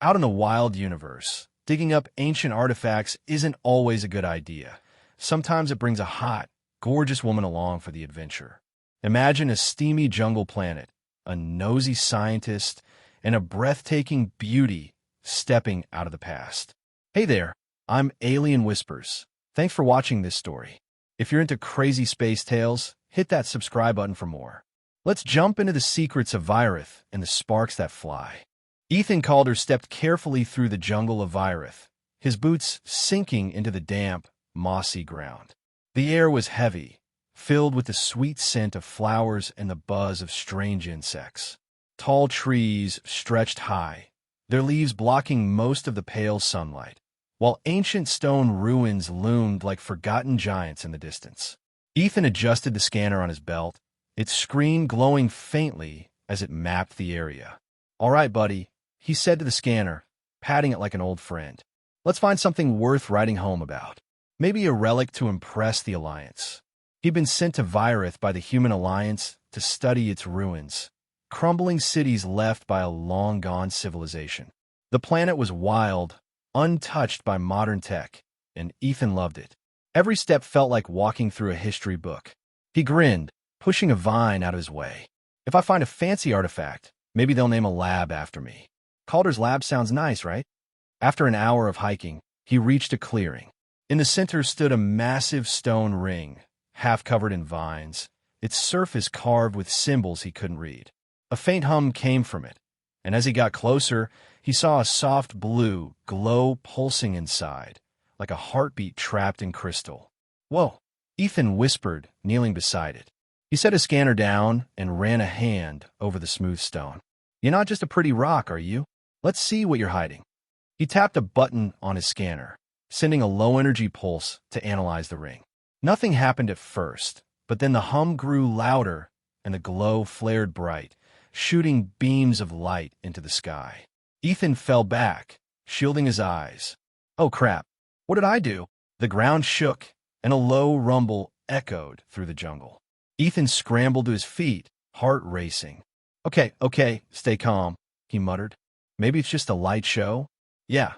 Out in the wild universe, digging up ancient artifacts isn't always a good idea. Sometimes it brings a hot, gorgeous woman along for the adventure. Imagine a steamy jungle planet, a nosy scientist, and a breathtaking beauty stepping out of the past. Hey there, I'm Alien Whispers. Thanks for watching this story. If you're into crazy space tales, hit that subscribe button for more. Let's jump into the secrets of Vyrath and the sparks that fly. Ethan Calder stepped carefully through the jungle of Vyrath, his boots sinking into the damp, mossy ground. The air was heavy, filled with the sweet scent of flowers and the buzz of strange insects. Tall trees stretched high, their leaves blocking most of the pale sunlight, while ancient stone ruins loomed like forgotten giants in the distance. Ethan adjusted the scanner on his belt, its screen glowing faintly as it mapped the area. "All right, buddy," he said to the scanner, patting it like an old friend. "Let's find something worth writing home about. Maybe a relic to impress the Alliance." He'd been sent to Vyrath by the Human Alliance to study its ruins, crumbling cities left by a long-gone civilization. The planet was wild, untouched by modern tech, and Ethan loved it. Every step felt like walking through a history book. He grinned, pushing a vine out of his way. "If I find a fancy artifact, maybe they'll name a lab after me." Calder's lab sounds nice, right? After an hour of hiking, he reached a clearing. In the center stood a massive stone ring, half covered in vines, its surface carved with symbols he couldn't read. A faint hum came from it, and as he got closer, he saw a soft blue glow pulsing inside, like a heartbeat trapped in crystal. "Whoa," Ethan whispered, kneeling beside it. He set his scanner down and ran a hand over the smooth stone. "You're not just a pretty rock, are you? Let's see what you're hiding." He tapped a button on his scanner, sending a low-energy pulse to analyze the ring. Nothing happened at first, but then the hum grew louder and the glow flared bright, shooting beams of light into the sky. Ethan fell back, shielding his eyes. "Oh crap, what did I do?" The ground shook, and a low rumble echoed through the jungle. Ethan scrambled to his feet, heart racing. Okay, stay calm," he muttered. "Maybe it's just a light show? Yeah,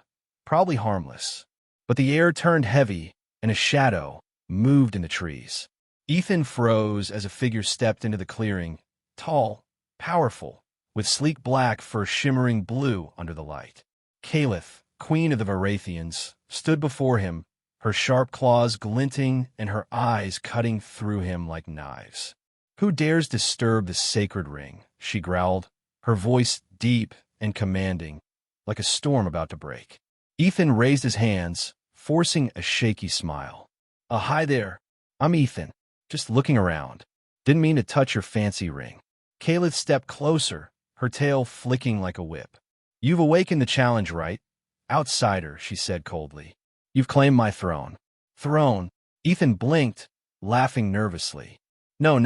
probably harmless." But the air turned heavy, and a shadow moved in the trees. Ethan froze as a figure stepped into the clearing, tall, powerful, with sleek black fur shimmering blue under the light. Kaelith, queen of the Vyrathians, stood before him, her sharp claws glinting and her eyes cutting through him like knives. "Who dares disturb the sacred ring?" she growled, her voice deep and commanding, like a storm about to break. Ethan raised his hands, forcing a shaky smile. Hi there. I'm Ethan, just looking around. Didn't mean to touch your fancy ring." Kaelith stepped closer, her tail flicking like a whip. "You've awakened the challenge, right? Outsider," she said coldly. "You've claimed my throne." "Throne?" Ethan blinked, laughing nervously. No,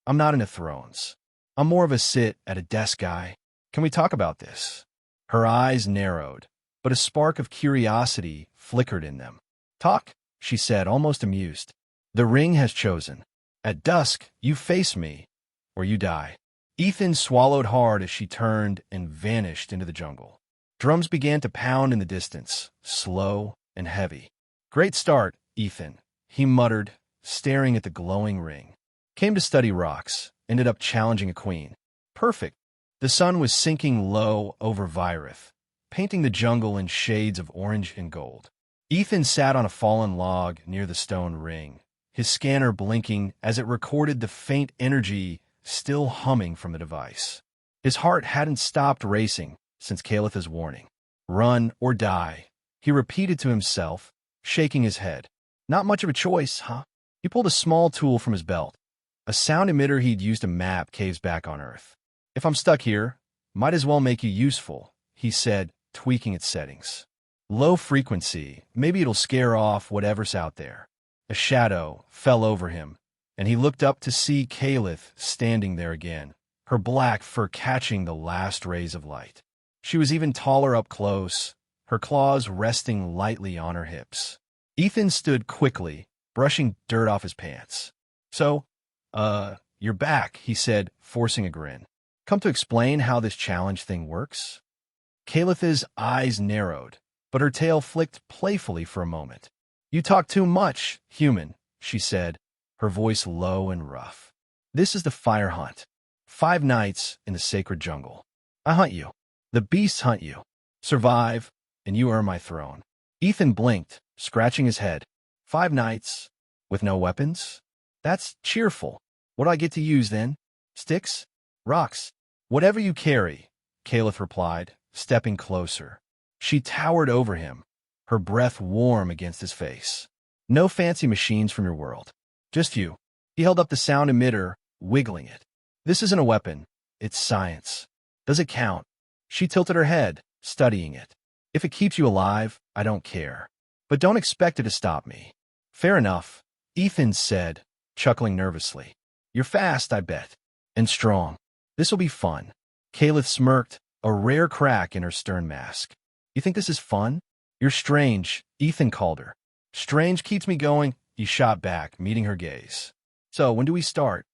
I'm not into thrones. I'm more of a sit at a desk guy. Can we talk about this?" Her eyes narrowed, but a spark of curiosity flickered in them. "Talk," she said, almost amused. "The ring has chosen. At dusk, you face me, or you die." Ethan swallowed hard as she turned and vanished into the jungle. Drums began to pound in the distance, slow and heavy. "Great start, Ethan," he muttered, staring at the glowing ring. "Came to study rocks, ended up challenging a queen. Perfect." The sun was sinking low over Vyrath, painting the jungle in shades of orange and gold. Ethan sat on a fallen log near the stone ring, his scanner blinking as it recorded the faint energy still humming from the device. His heart hadn't stopped racing since Kaelith's warning. "Run or die," he repeated to himself, shaking his head. "Not much of a choice, huh?" He pulled a small tool from his belt, a sound emitter he'd used to map caves back on Earth. "If I'm stuck here, might as well make you useful," he said, tweaking its settings. "Low frequency, maybe it'll scare off whatever's out there." A shadow fell over him, and he looked up to see Kaelith standing there again, her black fur catching the last rays of light. She was even taller up close, her claws resting lightly on her hips. Ethan stood quickly, brushing dirt off his pants. "So, you're back," he said, forcing a grin. "Come to explain how this challenge thing works?" Kaelith's eyes narrowed, but her tail flicked playfully for a moment. "You talk too much, human," she said, her voice low and rough. "This is the fire hunt. 5 nights in the sacred jungle. I hunt you. The beasts hunt you. Survive, and you earn my throne." Ethan blinked, scratching his head. 5 nights? With no weapons? That's cheerful. What do I get to use then? Sticks? Rocks? Whatever you carry, Kaelith replied, stepping closer. She towered over him, her breath warm against his face. "No fancy machines from your world. Just you." He held up the sound emitter, wiggling it. "This isn't a weapon. It's science. Does it count?" She tilted her head, studying it. "If it keeps you alive, I don't care. But don't expect it to stop me." "Fair enough," Ethan said, chuckling nervously. "You're fast, I bet. And strong. This'll be fun." Kaelith smirked, a rare crack in her stern mask. "You think this is fun? You're strange," Ethan Calder. "Strange keeps me going," he shot back, meeting her gaze. "So, when do we start?"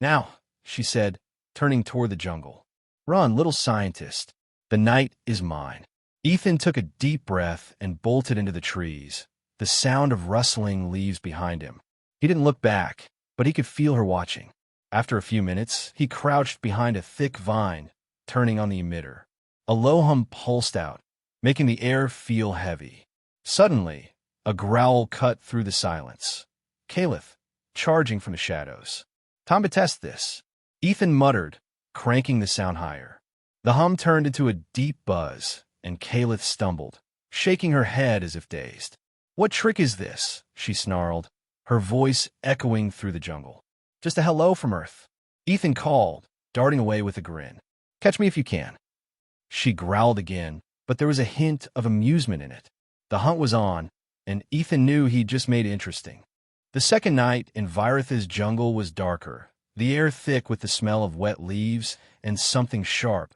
"Now," she said, turning toward the jungle. "Run, little scientist. The night is mine." Ethan took a deep breath and bolted into the trees, the sound of rustling leaves behind him. He didn't look back, but he could feel her watching. After a few minutes, he crouched behind a thick vine, turning on the emitter. A low hum pulsed out, making the air feel heavy. Suddenly, a growl cut through the silence. Kaelith, charging from the shadows. "Time to test this," Ethan muttered, cranking the sound higher. The hum turned into a deep buzz, and Kaelith stumbled, shaking her head as if dazed. "What trick is this?" she snarled, her voice echoing through the jungle. "Just a hello from Earth," Ethan called, darting away with a grin. "Catch me if you can." She growled again, but there was a hint of amusement in it. The hunt was on, and Ethan knew he'd just made it interesting. The second night in Vyrath's jungle was darker, the air thick with the smell of wet leaves and something sharp,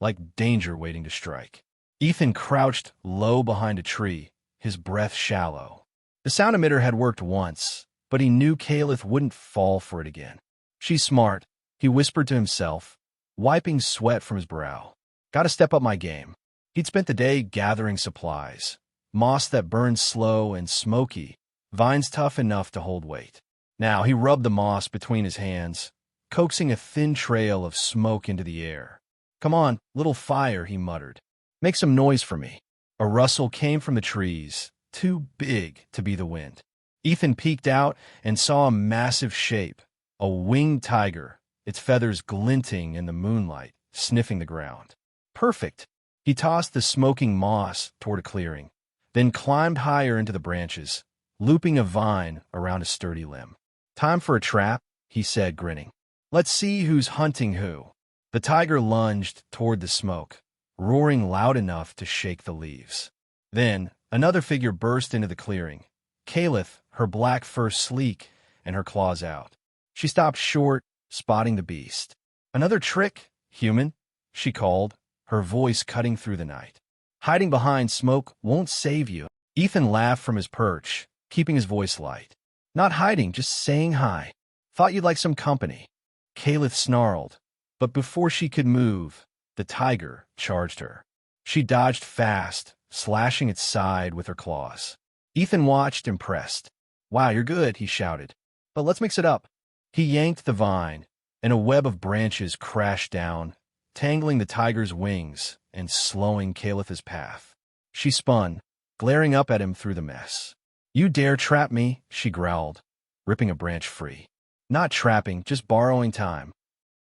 like danger waiting to strike. Ethan crouched low behind a tree, his breath shallow. The sound emitter had worked once, but he knew Kaelith wouldn't fall for it again. "She's smart," he whispered to himself, wiping sweat from his brow. "Gotta step up my game." He'd spent the day gathering supplies. Moss that burned slow and smoky, vines tough enough to hold weight. Now he rubbed the moss between his hands, coaxing a thin trail of smoke into the air. "Come on, little fire," he muttered. "Make some noise for me." A rustle came from the trees, too big to be the wind. Ethan peeked out and saw a massive shape, a winged tiger, its feathers glinting in the moonlight, sniffing the ground. "Perfect." He tossed the smoking moss toward a clearing, then climbed higher into the branches, looping a vine around a sturdy limb. "Time for a trap," he said, grinning. "Let's see who's hunting who." The tiger lunged toward the smoke, roaring loud enough to shake the leaves. Then another figure burst into the clearing. Kaelith, her black fur sleek and her claws out. She stopped short, spotting the beast. "Another trick, human," she called, her voice cutting through the night. "Hiding behind smoke won't save you." Ethan laughed from his perch, keeping his voice light. "Not hiding, just saying hi. Thought you'd like some company." Kaelith snarled, but before she could move, the tiger charged her. She dodged fast, slashing its side with her claws. Ethan watched, impressed. "Wow, you're good," he shouted. "But let's mix it up." He yanked the vine, and a web of branches crashed down, tangling the tiger's wings and slowing Kaelith's path. She spun, glaring up at him through the mess. "You dare trap me?" she growled, ripping a branch free. "Not trapping, just borrowing time."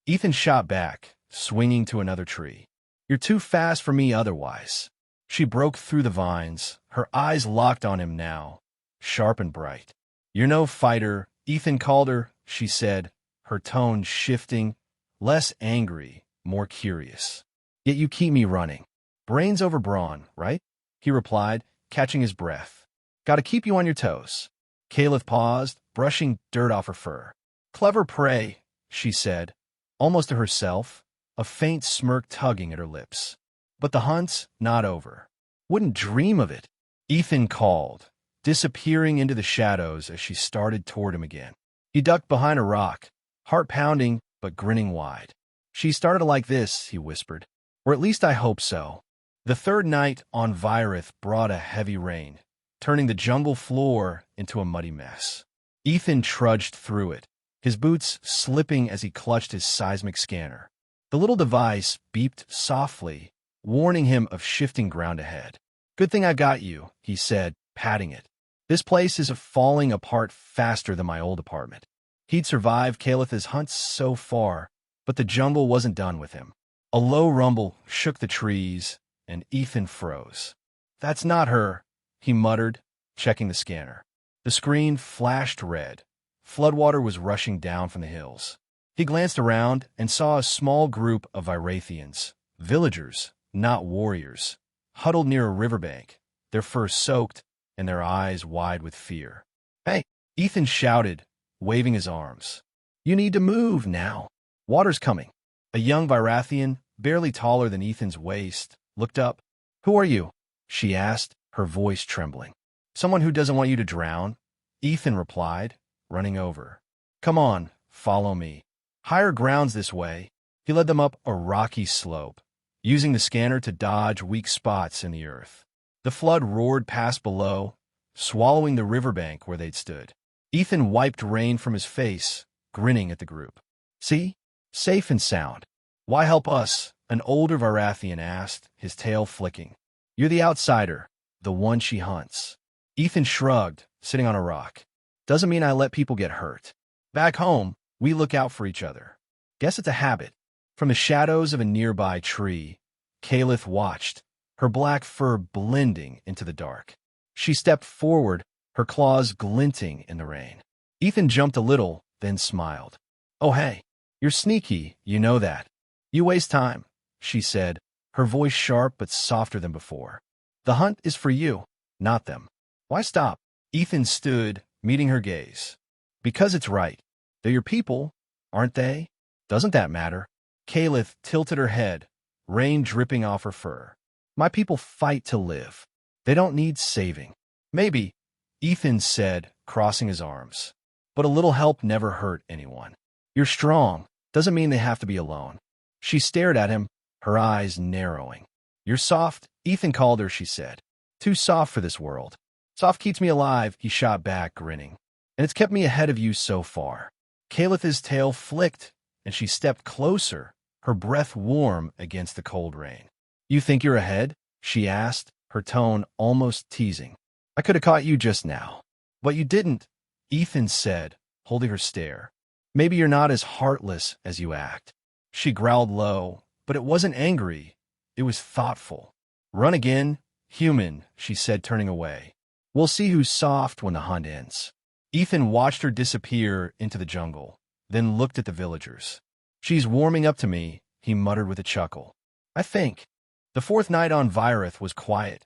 Ethan shot back, swinging to another tree. "You're too fast for me otherwise." She broke through the vines, her eyes locked on him now, sharp and bright. "You're no fighter, Ethan Calder," she said, her tone shifting, less angry, more curious. "Yet you keep me running. Brains over brawn, right?" he replied, catching his breath. "Gotta keep you on your toes." Kaelith paused, brushing dirt off her fur. "Clever prey," she said, almost to herself, a faint smirk tugging at her lips. "But the hunt's not over." "Wouldn't dream of it," Ethan called, disappearing into the shadows as she started toward him again. He ducked behind a rock, heart pounding but grinning wide. "She started like this," he whispered. "Or at least I hope so." The third night on Vyrath brought a heavy rain, turning the jungle floor into a muddy mess. Ethan trudged through it, his boots slipping as he clutched his seismic scanner. The little device beeped softly, warning him of shifting ground ahead. "Good thing I got you," he said, patting it. "This place is falling apart faster than my old apartment." He'd survived Kaelith's hunts so far, but the jungle wasn't done with him. A low rumble shook the trees, and Ethan froze. "That's not her," he muttered, checking the scanner. The screen flashed red. Floodwater was rushing down from the hills. He glanced around and saw a small group of Vyrathians, villagers, not warriors, huddled near a riverbank, their fur soaked and their eyes wide with fear. "Hey!" Ethan shouted, waving his arms. "You need to move now. Water's coming." A young Vyrathian, barely taller than Ethan's waist, looked up. "Who are you?" she asked, her voice trembling. "Someone who doesn't want you to drown," Ethan replied, running over. "Come on, follow me. Higher ground's this way." He led them up a rocky slope, using the scanner to dodge weak spots in the earth. The flood roared past below, swallowing the riverbank where they'd stood. Ethan wiped rain from his face, grinning at the group. "See? Safe and sound." "Why help us?" an older Vyrathian asked, his tail flicking. "You're the outsider, the one she hunts." Ethan shrugged, sitting on a rock. "Doesn't mean I let people get hurt. Back home, we look out for each other. Guess it's a habit." From the shadows of a nearby tree, Kaelith watched, her black fur blending into the dark. She stepped forward, her claws glinting in the rain. Ethan jumped a little, then smiled. "Oh, hey, you're sneaky, you know that. You waste time," she said, her voice sharp but softer than before. "The hunt is for you, not them." "Why stop?" Ethan stood, meeting her gaze. "Because it's right. They're your people, aren't they? Doesn't that matter?" Kaelith tilted her head, rain dripping off her fur. "My people fight to live. They don't need saving." "Maybe," Ethan said, crossing his arms. "But a little help never hurt anyone. You're strong. Doesn't mean they have to be alone." She stared at him, her eyes narrowing. "You're soft," Ethan Calder, she said. "Too soft for this world." "Soft keeps me alive," he shot back, grinning. "And it's kept me ahead of you so far." Kaelith's tail flicked, and she stepped closer, her breath warm against the cold rain. "You think you're ahead?" she asked, her tone almost teasing. "I could have caught you just now." "But you didn't," Ethan said, holding her stare. "Maybe you're not as heartless as you act." She growled low, but it wasn't angry. It was thoughtful. "Run again, human," she said, turning away. "We'll see who's soft when the hunt ends." Ethan watched her disappear into the jungle, then looked at the villagers. "She's warming up to me," he muttered with a chuckle. "I think." The fourth night on Vyrath was quiet.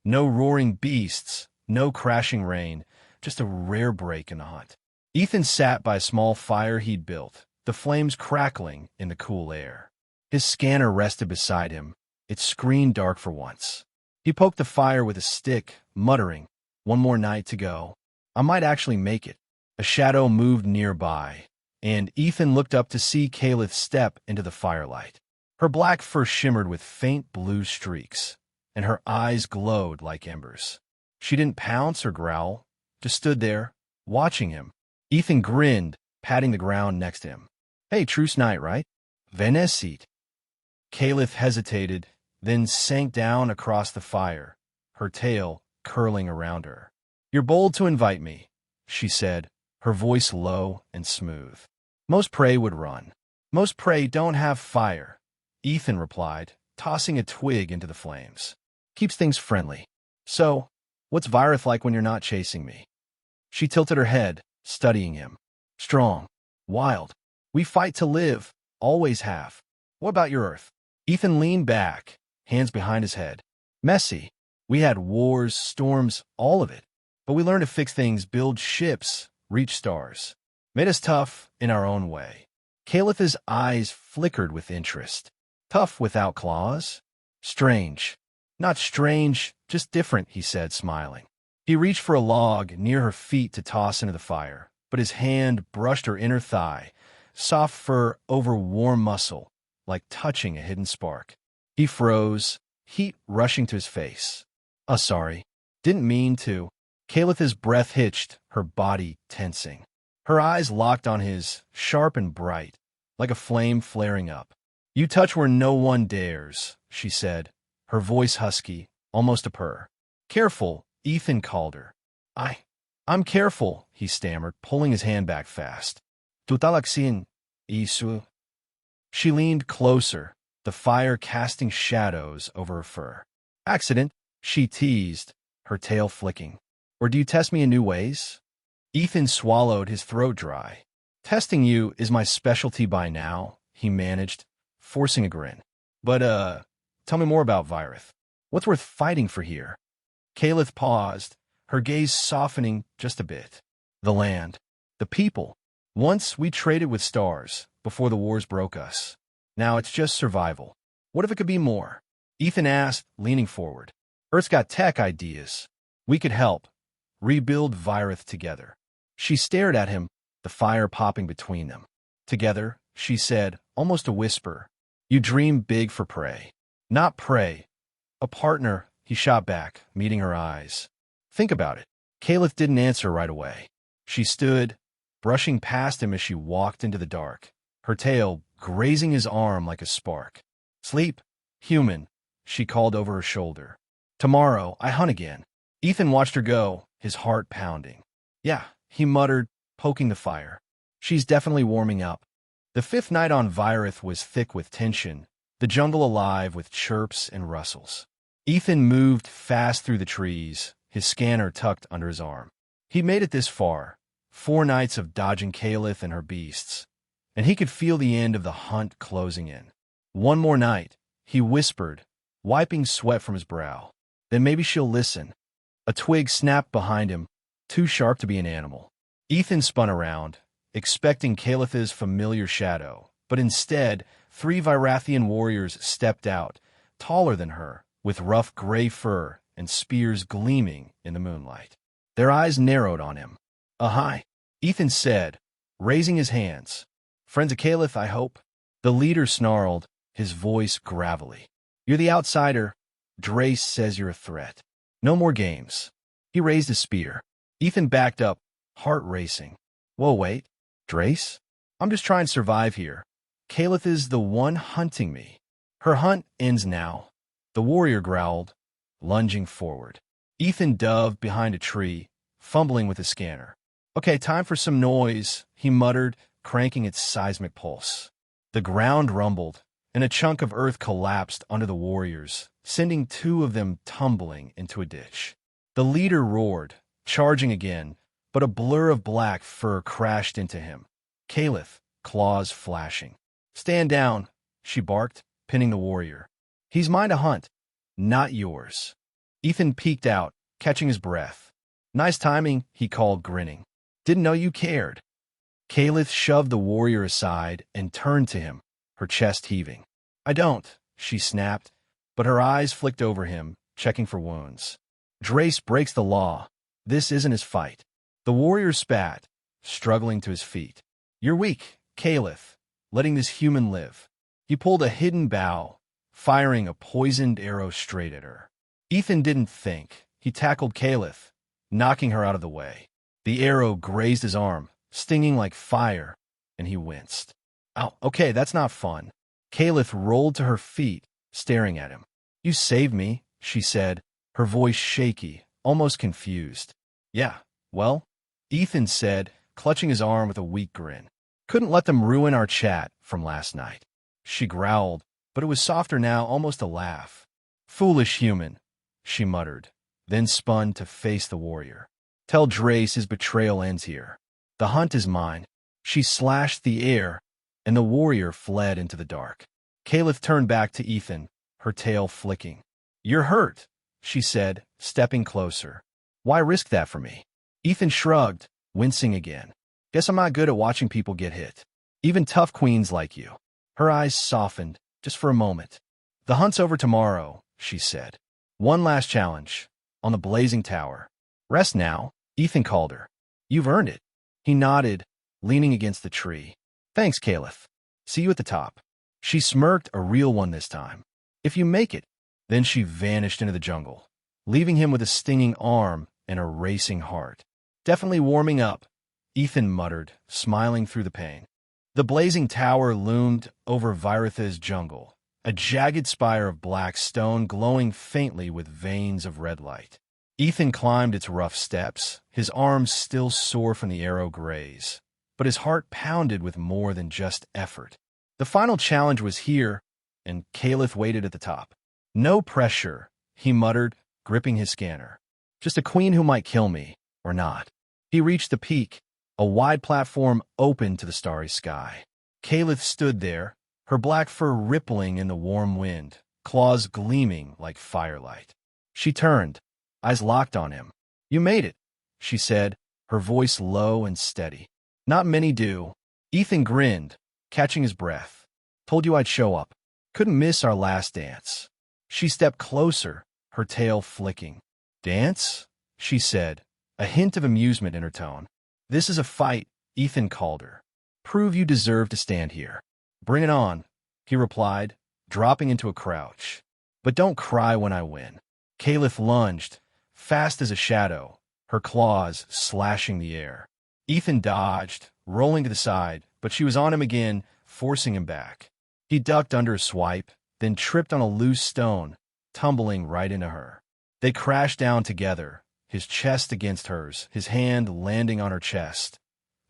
No roaring beasts, no crashing rain, just a rare break in the hunt. Ethan sat by a small fire he'd built, the flames crackling in the cool air. His scanner rested beside him, its screen dark for once. He poked the fire with a stick, muttering, "One more night to go. I might actually make it." A shadow moved nearby, and Ethan looked up to see Kaelith step into the firelight. Her black fur shimmered with faint blue streaks, and her eyes glowed like embers. She didn't pounce or growl, just stood there, watching him. Ethan grinned, patting the ground next to him. "Hey, truce night, right? Venesit." Kaelith hesitated, then sank down across the fire, her tail curling around her. "You're bold to invite me," she said, her voice low and smooth. "Most prey would run. Most prey don't have fire," Ethan replied, tossing a twig into the flames. "Keeps things friendly. So, what's Vyrath like when you're not chasing me?" She tilted her head, studying him. "Strong. Wild. We fight to live. Always have. What about your Earth?" Ethan leaned back, hands behind his head. "Messy. We had wars, storms, all of it. But we learned to fix things, build ships, reach stars. Made us tough in our own way." Kaelith's eyes flickered with interest. "Tough without claws?" "Strange. Not strange, just different," he said, smiling. He reached for a log near her feet to toss into the fire, but his hand brushed her inner thigh, soft fur over warm muscle, like touching a hidden spark. He froze, heat rushing to his face. Oh, sorry. Didn't mean to. Kaelith's breath hitched, her body tensing. Her eyes locked on his, sharp and bright, like a flame flaring up. You touch where no one dares, she said, her voice husky, almost a purr. Careful, Ethan Calder. I'm careful, he stammered, pulling his hand back fast. Tutalaksin, isu. She leaned closer, the fire casting shadows over her fur. Accident, she teased, her tail flicking. Or do you test me in new ways? Ethan swallowed, his throat dry. Testing you is my specialty by now, he managed, forcing a grin. But, tell me more about Vyrath. What's worth fighting for here? Kaelith paused, her gaze softening just a bit. The land. The people. Once we traded with stars, before the wars broke us. Now it's just survival. What if it could be more? Ethan asked, leaning forward. Earth's got tech ideas. We could help. Rebuild Vyrath together. She stared at him, the fire popping between them. Together, she said, almost a whisper. You dream big for prey. Not prey. A partner, he shot back, meeting her eyes. Think about it. Kaelith didn't answer right away. She stood, brushing past him as she walked into the dark, her tail grazing his arm like a spark. Sleep, human, she called over her shoulder. Tomorrow, I hunt again. Ethan watched her go, his heart pounding. Yeah, he muttered, poking the fire. She's definitely warming up. The fifth night on Vyrath was thick with tension, the jungle alive with chirps and rustles. Ethan moved fast through the trees, his scanner tucked under his arm. He made it this far, 4 nights of dodging Kaelith and her beasts, and he could feel the end of the hunt closing in. One more night, he whispered, wiping sweat from his brow. Then maybe she'll listen. A twig snapped behind him, too sharp to be an animal. Ethan spun around, expecting Kaelith's familiar shadow, but instead, 3 Vyrathian warriors stepped out, taller than her, with rough gray fur and spears gleaming in the moonlight. Their eyes narrowed on him. Hi, Ethan said, raising his hands. Friends of Kaelith, I hope. The leader snarled, his voice gravelly. You're the outsider. Drace says you're a threat. No more games. He raised his spear. Ethan backed up, heart racing. Whoa, wait. Drace? I'm just trying to survive here. Kaelith is the one hunting me. Her hunt ends now. The warrior growled, lunging forward. Ethan dove behind a tree, fumbling with his scanner. Okay, time for some noise, he muttered, cranking its seismic pulse. The ground rumbled, and a chunk of earth collapsed under the warriors, sending 2 of them tumbling into a ditch. The leader roared, charging again, but a blur of black fur crashed into him. Kaelith, claws flashing. Stand down, she barked, pinning the warrior. He's mine to hunt, not yours. Ethan peeked out, catching his breath. Nice timing, he called, grinning. Didn't know you cared. Kaelith shoved the warrior aside and turned to him, her chest heaving. I don't, she snapped, but her eyes flicked over him, checking for wounds. Drace breaks the law. This isn't his fight. The warrior spat, struggling to his feet. You're weak, Kaelith, letting this human live. He pulled a hidden bow, firing a poisoned arrow straight at her. Ethan didn't think. He tackled Kaelith, knocking her out of the way. The arrow grazed his arm, stinging like fire, and he winced. Oh, okay, that's not fun. Kaelith rolled to her feet, staring at him. You saved me, she said, her voice shaky, almost confused. Yeah, well, Ethan said, clutching his arm with a weak grin. Couldn't let them ruin our chat from last night. She growled, but it was softer now, almost a laugh. Foolish human, she muttered, then spun to face the warrior. Tell Drace his betrayal ends here. The hunt is mine. She slashed the air, and the warrior fled into the dark. Kaelith turned back to Ethan, her tail flicking. You're hurt, she said, stepping closer. Why risk that for me? Ethan shrugged, wincing again. Guess I'm not good at watching people get hit. Even tough queens like you. Her eyes softened, just for a moment. The hunt's over tomorrow, she said. One last challenge, on the blazing tower. Rest now, Ethan Calder. You've earned it. He nodded, leaning against the tree. Thanks, Kaelith. See you at the top. She smirked, a real one this time. If you make it, Then she vanished into the jungle, leaving him with a stinging arm and a racing heart. Definitely warming up, Ethan muttered, smiling through the pain. The blazing tower loomed over Vyrath's jungle, a jagged spire of black stone glowing faintly with veins of red light. Ethan climbed its rough steps, his arms still sore from the arrow graze, but his heart pounded with more than just effort. The final challenge was here, and Kaelith waited at the top. No pressure, he muttered, gripping his scanner. Just a queen who might kill me, or not. He reached the peak, a wide platform open to the starry sky. Kaelith stood there, her black fur rippling in the warm wind, claws gleaming like firelight. She turned, eyes locked on him. "You made it," she said, her voice low and steady. "Not many do." Ethan grinned, catching his breath. "Told you I'd show up. Couldn't miss our last dance." She stepped closer, her tail flicking. "Dance?" she said, a hint of amusement in her tone. "This is a fight, Ethan Calder. Prove you deserve to stand here." "Bring it on," he replied, dropping into a crouch. "But don't cry when I win." Kaelith lunged, fast as a shadow, her claws slashing the air. Ethan dodged, rolling to the side, but she was on him again, forcing him back. He ducked under a swipe, then tripped on a loose stone, tumbling right into her. They crashed down together, his chest against hers, his hand landing on her chest,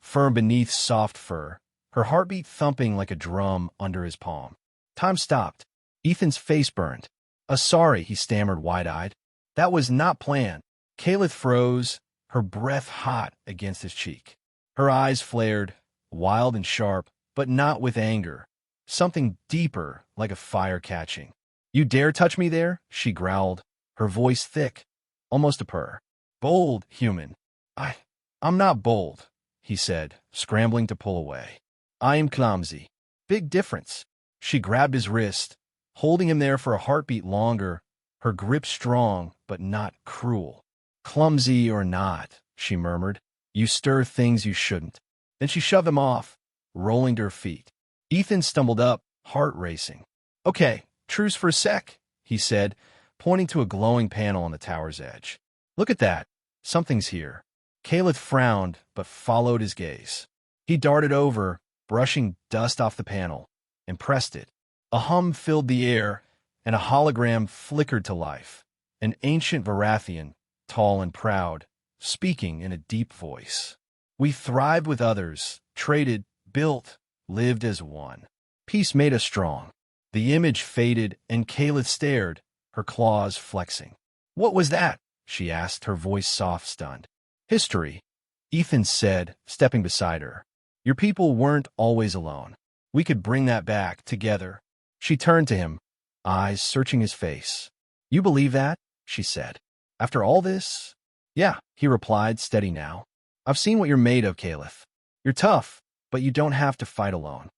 firm beneath soft fur, her heartbeat thumping like a drum under his palm. Time stopped. Ethan's face burned. Sorry," he stammered wide-eyed. "That was not planned." Kaelith froze, her breath hot against his cheek. Her eyes flared, wild and sharp, but not with anger. Something deeper, like a fire catching. "You dare touch me there?" she growled, her voice thick, almost a purr. "Bold, human." I'm not bold," he said, scrambling to pull away. "I am clumsy." "Big difference." She grabbed his wrist, holding him there for a heartbeat longer, her grip strong but not cruel. "Clumsy or not," she murmured, "you stir things you shouldn't." Then she shoved him off, rolling to her feet. Ethan stumbled up, heart racing. "Okay, truce for a sec," he said, pointing to a glowing panel on the tower's edge. "Look at that. Something's here." Kaelith frowned, but followed his gaze. He darted over, brushing dust off the panel, and pressed it. A hum filled the air, and a hologram flickered to life. An ancient Vyrathian, tall and proud, speaking in a deep voice. "We thrived with others, traded, built, lived as one. Peace made us strong." The image faded, and Kaelith stared, her claws flexing. "What was that?" she asked, her voice soft, stunned. "History," Ethan said, stepping beside her. "Your people weren't always alone. We could bring that back, together." She turned to him, eyes searching his face. "You believe that?" she said. "After all this?" "Yeah," he replied, steady now. "I've seen what you're made of, Kaelith. You're tough, but you don't have to fight alone."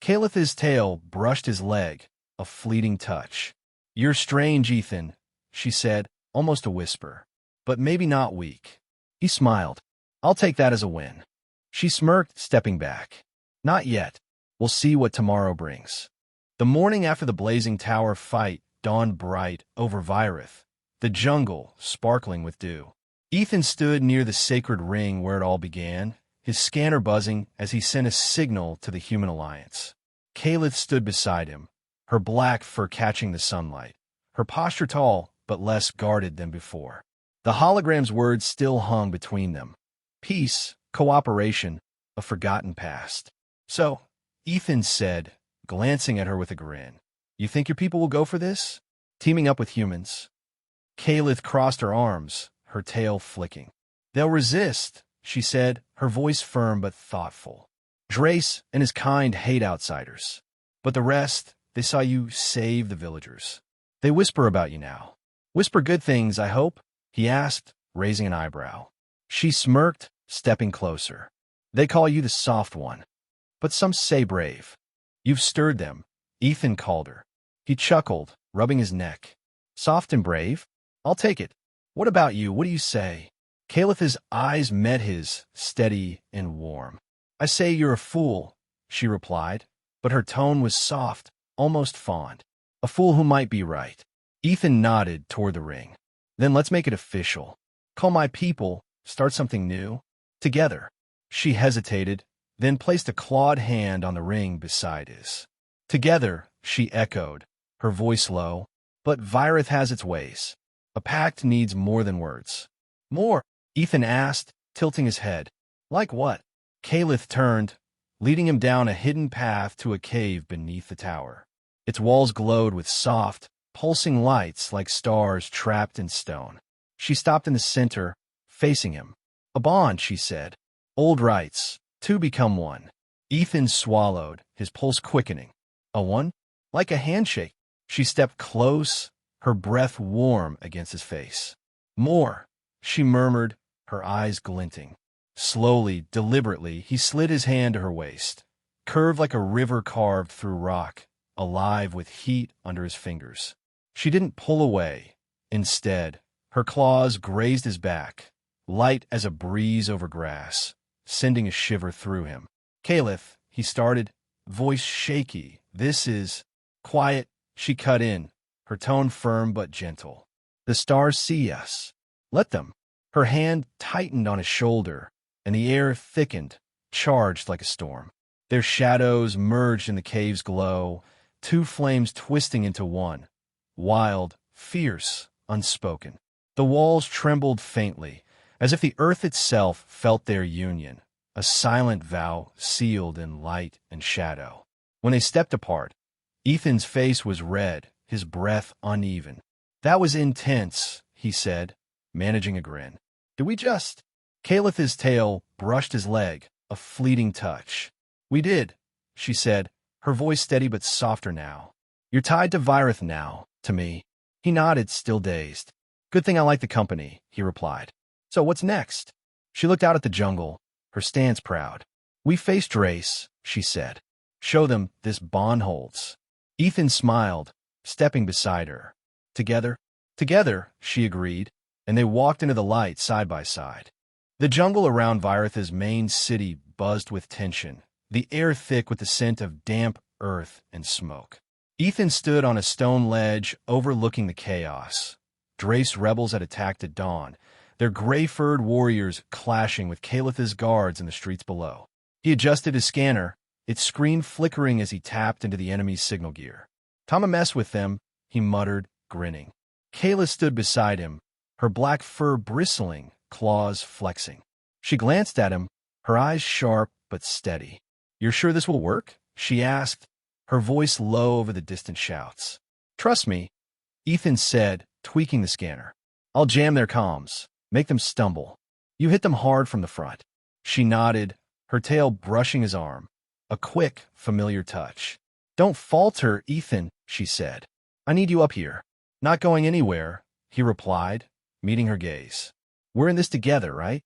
Kaelith's tail brushed his leg, a fleeting touch. "You're strange, Ethan," she said, almost a whisper, "but maybe not weak." He smiled. "I'll take that as a win." She smirked, stepping back. "Not yet. We'll see what tomorrow brings." The morning after the blazing tower fight dawned bright over Vyrath, the jungle sparkling with dew. Ethan stood near the sacred ring where it all began, his scanner buzzing as he sent a signal to the Human Alliance. Kaelith stood beside him, her black fur catching the sunlight, her posture tall but less guarded than before. The hologram's words still hung between them. Peace, cooperation, a forgotten past. "So," Ethan said, glancing at her with a grin, "you think your people will go for this? Teaming up with humans?" Kaelith crossed her arms, her tail flicking. "They'll resist," she said, her voice firm but thoughtful. "Drace and his kind hate outsiders. But the rest, they saw you save the villagers. They whisper about you now." "Whisper good things, I hope?" he asked, raising an eyebrow. She smirked, stepping closer. "They call you the soft one, but some say brave. You've stirred them." Ethan Calder. He chuckled, rubbing his neck. "Soft and brave? I'll take it. What about you? What do you say?" Kaelith's eyes met his, steady and warm. "I say you're a fool," she replied, but her tone was soft, almost fond. "A fool who might be right." Ethan nodded toward the ring. Then let's make it official. Call my people, start something new. Together. She hesitated, then placed a clawed hand on the ring beside his. Together, she echoed, her voice low. But Vyrath has its ways. A pact needs more than words. More? Ethan asked, tilting his head. Like what? Kaelith turned, leading him down a hidden path to a cave beneath the tower. Its walls glowed with soft, pulsing lights like stars trapped in stone. She stopped in the center, facing him. A bond, she said. Old rights, two become one. Ethan swallowed, his pulse quickening. A one? Like a handshake. She stepped close, her breath warm against his face. More, she murmured, her eyes glinting. Slowly, deliberately, he slid his hand to her waist, curved like a river carved through rock, alive with heat under his fingers. She didn't pull away. Instead, her claws grazed his back, light as a breeze over grass, sending a shiver through him. Kaelith, he started, voice shaky. This is... Quiet, she cut in, her tone firm but gentle. The stars see us. Let them. Her hand tightened on his shoulder, and the air thickened, charged like a storm. Their shadows merged in the cave's glow, two flames twisting into one, wild, fierce, unspoken. The walls trembled faintly, as if the earth itself felt their union, a silent vow sealed in light and shadow. When they stepped apart, Ethan's face was red, his breath uneven. That was intense, he said, managing a grin. Did we just... Kaelith's tail brushed his leg, a fleeting touch. We did, she said, her voice steady but softer now. You're tied to Vyrath now, to me. He nodded, still dazed. Good thing I like the company, he replied. So what's next? She looked out at the jungle, her stance proud. We face Drace, she said. Show them this bond holds. Ethan smiled, stepping beside her. Together? Together, she agreed, and they walked into the light side by side. The jungle around Vyrath's main city buzzed with tension, the air thick with the scent of damp earth and smoke. Ethan stood on a stone ledge overlooking the chaos. Drace rebels had attacked at dawn, their gray-furred warriors clashing with Kaelith's guards in the streets below. He adjusted his scanner, its screen flickering as he tapped into the enemy's signal gear. Time to mess with them, he muttered, grinning. Kaelith stood beside him, her black fur bristling, claws flexing. She glanced at him, her eyes sharp but steady. You're sure this will work? She asked, her voice low over the distant shouts. Trust me, Ethan said, tweaking the scanner. I'll jam their comms, make them stumble. You hit them hard from the front. She nodded, her tail brushing his arm. A quick, familiar touch. Don't falter, Ethan, she said. I need you up here. Not going anywhere, he replied, meeting her gaze. We're in this together, right?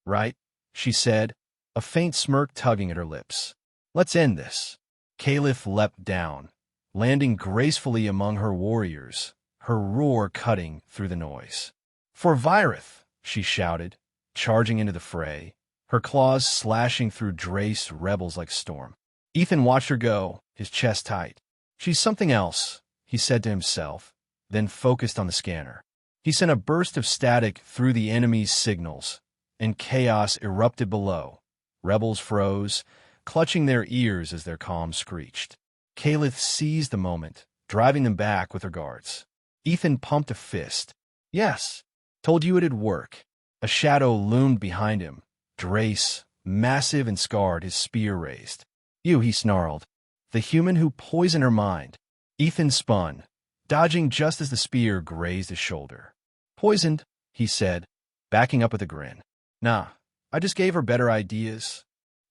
Right, she said, a faint smirk tugging at her lips. Let's end this. Kaelith leapt down, landing gracefully among her warriors, her roar cutting through the noise. For Vyrath, she shouted, charging into the fray, her claws slashing through Drace rebels like storm. Ethan watched her go, his chest tight. She's something else, he said to himself, then focused on the scanner. He sent a burst of static through the enemy's signals, and chaos erupted below. Rebels froze, clutching their ears as their comms screeched. Kaelith seized the moment, driving them back with her guards. Ethan pumped a fist. Yes, told you it'd work. A shadow loomed behind him. Drace, massive and scarred, his spear raised. You, he snarled. The human who poisoned her mind. Ethan spun, dodging just as the spear grazed his shoulder. Poisoned, he said, backing up with a grin. Nah, I just gave her better ideas.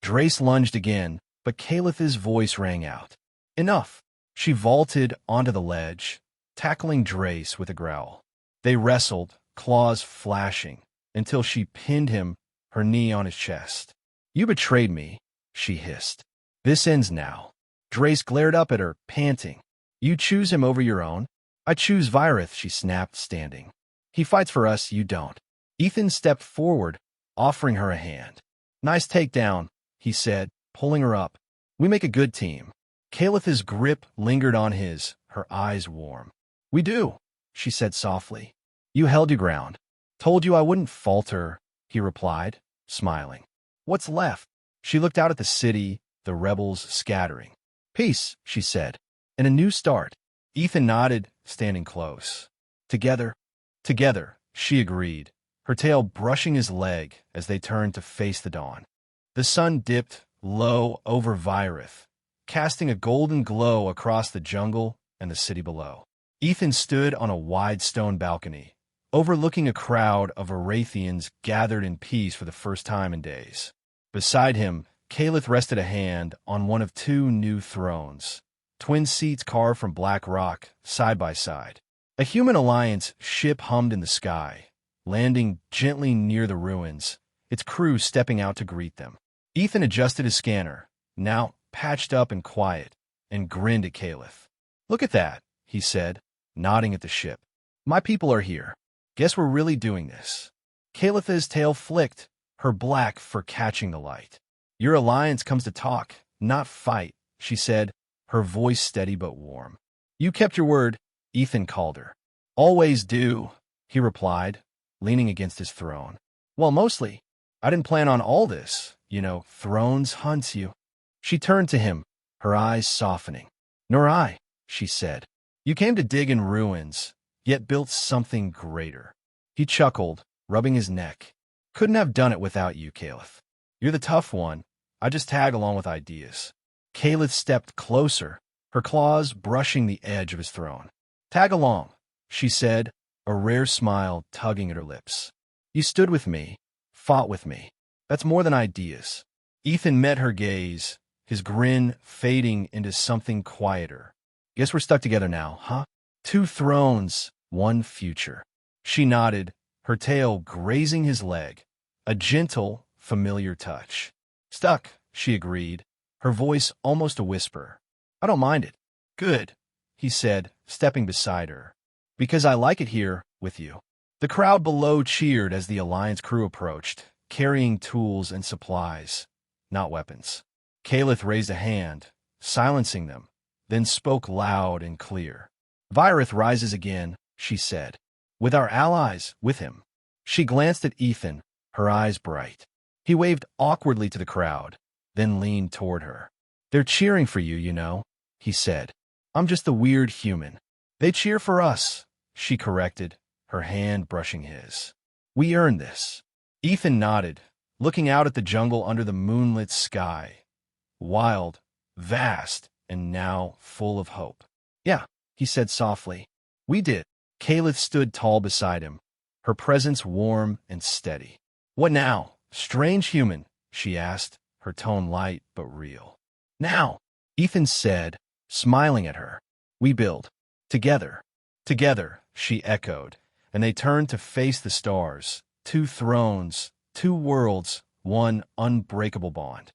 Drace lunged again, but Kaelith's voice rang out. Enough. She vaulted onto the ledge, tackling Drace with a growl. They wrestled, claws flashing, until she pinned him, her knee on his chest. You betrayed me, she hissed. This ends now. Drace glared up at her, panting. You choose him over your own? I choose Vyrath, she snapped, standing. He fights for us, you don't. Ethan stepped forward, offering her a hand. Nice takedown, he said, pulling her up. We make a good team. Kaelith's grip lingered on his, her eyes warm. We do. she said softly. You held your ground. Told you I wouldn't falter, he replied, smiling. What's left? She looked out at the city, the rebels scattering. Peace, she said, and a new start. Ethan nodded, standing close. Together, she agreed, her tail brushing his leg as they turned to face the dawn. The sun dipped low over Vyrath, casting a golden glow across the jungle and the city below. Ethan stood on a wide stone balcony, overlooking a crowd of Varathians gathered in peace for the first time in days. Beside him, Kaelith rested a hand on one of two new thrones, twin seats carved from black rock, side by side. A human alliance ship hummed in the sky, landing gently near the ruins, its crew stepping out to greet them. Ethan adjusted his scanner, now patched up and quiet, and grinned at Kaelith. Look at that, he said, nodding at the ship. My people are here. Guess we're really doing this. Kaelith's tail flicked, her black fur catching the light. Your alliance comes to talk, not fight, she said, her voice steady but warm. You kept your word, Ethan Calder. Always do, he replied, leaning against his throne. Well, mostly. I didn't plan on all this. You know, thrones hunts you. She turned to him, her eyes softening. Nor I, she said. You came to dig in ruins, yet built something greater. He chuckled, rubbing his neck. Couldn't have done it without you, Kaelith. You're the tough one. I just tag along with ideas. Kaelith stepped closer, her claws brushing the edge of his throne. Tag along, she said, a rare smile tugging at her lips. You stood with me, fought with me. That's more than ideas. Ethan met her gaze, his grin fading into something quieter. Guess we're stuck together now, huh? Two thrones, one future. She nodded, her tail grazing his leg, a gentle, familiar touch. Stuck, she agreed, her voice almost a whisper. I don't mind it. Good, he said, stepping beside her. Because I like it here with you. The crowd below cheered as the Alliance crew approached, carrying tools and supplies, not weapons. Kaelith raised a hand, silencing them, then spoke loud and clear. Vyrath rises again, she said. With our allies, with him. She glanced at Ethan, her eyes bright. He waved awkwardly to the crowd, then leaned toward her. They're cheering for you, you know, he said. I'm just a weird human. They cheer for us, she corrected, her hand brushing his. We earned this. Ethan nodded, looking out at the jungle under the moonlit sky. Wild, vast, and now full of hope. Yeah, he said softly. We did. Kaelith stood tall beside him, her presence warm and steady. What now, strange human? She asked, her tone light but real. Now, Ethan said, smiling at her. We build. Together. Together, she echoed, and they turned to face the stars. Two thrones, two worlds, one unbreakable bond.